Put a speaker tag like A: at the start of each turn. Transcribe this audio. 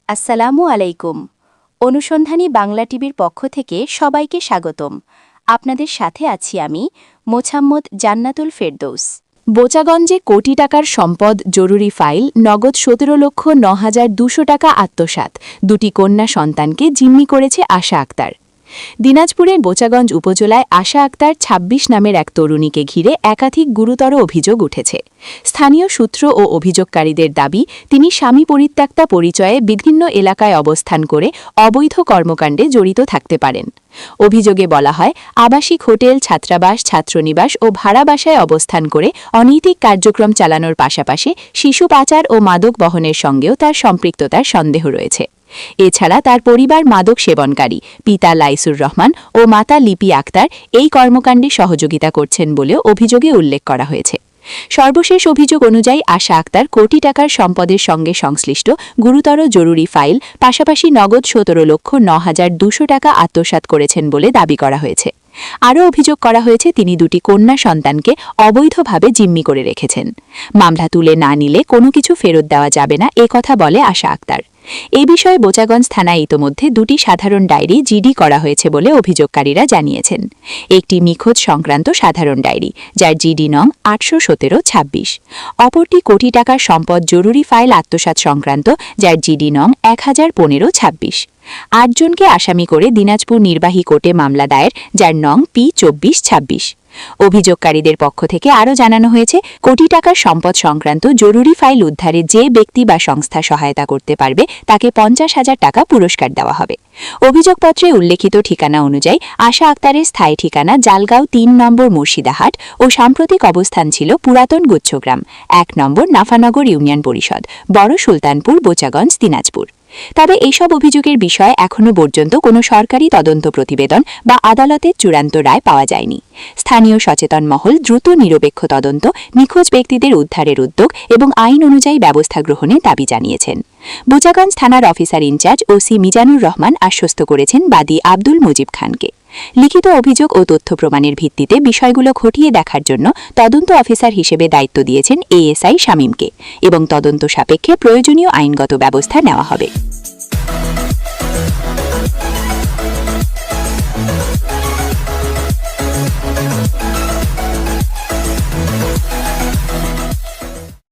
A: আসসালামু আলাইকুম। অনুসন্ধানী বাংলা টিভির পক্ষ থেকে সবাইকে স্বাগতম। আপনাদের সাথে আছি আমি মোছাম্মদ জান্নাতুল ফেরদৌস। বোচাগঞ্জে কোটি টাকার সম্পদ জরুরি ফাইল, নগদ ১৭,০৯,২০০ টাকা আত্মসাৎ, দুটি কন্যা সন্তানকে জিম্মি করেছে আশা আক্তার। দিনাজপুরের বোচাগঞ্জ উপজেলায় আশা আক্তার ২৬ নামের এক তরুণীকে ঘিরে একাধিক গুরুতর অভিযোগ উঠেছে। স্থানীয় সূত্র ও অভিযোগকারীদের দাবি, তিনি স্বামী পরিত্যক্তা পরিচয়ে বিভিন্ন এলাকায় অবস্থান করে অবৈধ কর্মকাণ্ডে জড়িত থাকতে পারেন। অভিযোগে বলা হয়, আবাসিক হোটেল, ছাত্রাবাস, ছাত্রনিবাস ও ভাড়া বাসায় অবস্থান করে অনৈতিক কার্যক্রম চালানোর পাশাপাশি শিশু পাচার ও মাদক বহনের সঙ্গেও তার সম্পৃক্ততার সন্দেহ রয়েছে। এছাড়া তার পরিবার মাদক সেবনকারী, পিতা লাইসুর রহমান ও মাতা লিপি আক্তার এই কর্মকাণ্ডে সহযোগিতা করছেন বলেও অভিযোগে উল্লেখ করা হয়েছে। সর্বশেষ অভিযোগ অনুযায়ী আশা আক্তার কোটি টাকার সম্পদের সঙ্গে সংশ্লিষ্ট গুরুতর জরুরি ফাইল, পাশাপাশি নগদ ১৭,০৯,২০০ টাকা আত্মসাৎ করেছেন বলে দাবি করা হয়েছে। আরও অভিযোগ করা হয়েছে, তিনি দুটি কন্যা সন্তানকে অবৈধভাবে জিম্মি করে রেখেছেন। মামলা তুলে না নিলে কোনো কিছু ফেরত দেওয়া যাবে না, কথা বলে আশা আক্তার। এ বিষয়ে বোচাগঞ্জ থানায় ইতোমধ্যে দুটি সাধারণ ডায়েরি জিডি করা হয়েছে বলে অভিযোগকারীরা জানিয়েছেন। একটি নিখোঁজ সংক্রান্ত সাধারণ ডায়েরি, যার জিডি নং ৮১৭-২৬। অপরটি কোটি টাকার সম্পদ জরুরি ফাইল আত্মসাৎ সংক্রান্ত, যার জিডি নং ১০১৫-২৬। ৮ জনকে আসামি করে দিনাজপুর নির্বাহী কোর্টে মামলা দায়ের, যার নং P2426। অভিযোগকারীদের পক্ষ থেকে আরও জানানো হয়েছে, কোটি টাকার সম্পদ সংক্রান্ত জরুরি ফাইল উদ্ধারে যে ব্যক্তি বা সংস্থা সহায়তা করতে পারবে তাকে ৫০,০০০ টাকা পুরস্কার দেওয়া হবে। অভিযোগপত্রে উল্লেখিত ঠিকানা অনুযায়ী আশা আক্তারের স্থায়ী ঠিকানা জালগাঁও ৩ নম্বর মুর্শিদাহাট ও সাম্প্রতিক অবস্থান ছিল পুরাতন গুচ্ছগ্রাম ১ নম্বর নাফানগর ইউনিয়ন পরিষদ, বড় সুলতানপুর, বোচাগঞ্জ, দিনাজপুর। তবে এইসব অভিযোগের বিষয়ে এখনও পর্যন্ত কোনো সরকারি তদন্ত প্রতিবেদন বা আদালতের চূড়ান্ত রায় পাওয়া যায়নি। স্থানীয় সচেতন মহল দ্রুত নিরপেক্ষ তদন্ত, নিখোঁজ ব্যক্তিদের উদ্ধারের উদ্যোগ এবং আইন অনুযায়ী ব্যবস্থা গ্রহণের দাবি জানিয়েছেন। বোচাগঞ্জ থানার officer in charge OC Mizanur Rahman আশ্বস্ত করেছেন বাদী আব্দুল মুজিব খানকে। লিখিত অভিযোগ ও তথ্য প্রমাণের ভিত্তিতে বিষয়গুলো খতিয়ে দেখার জন্য তদন্ত অফিসার হিসেবে দায়িত্ব দিয়েছেন এএসআই শামীমকে এবং তদন্ত সাপেক্ষে প্রয়োজনীয় আইনগত ব্যবস্থা নেওয়া হবে।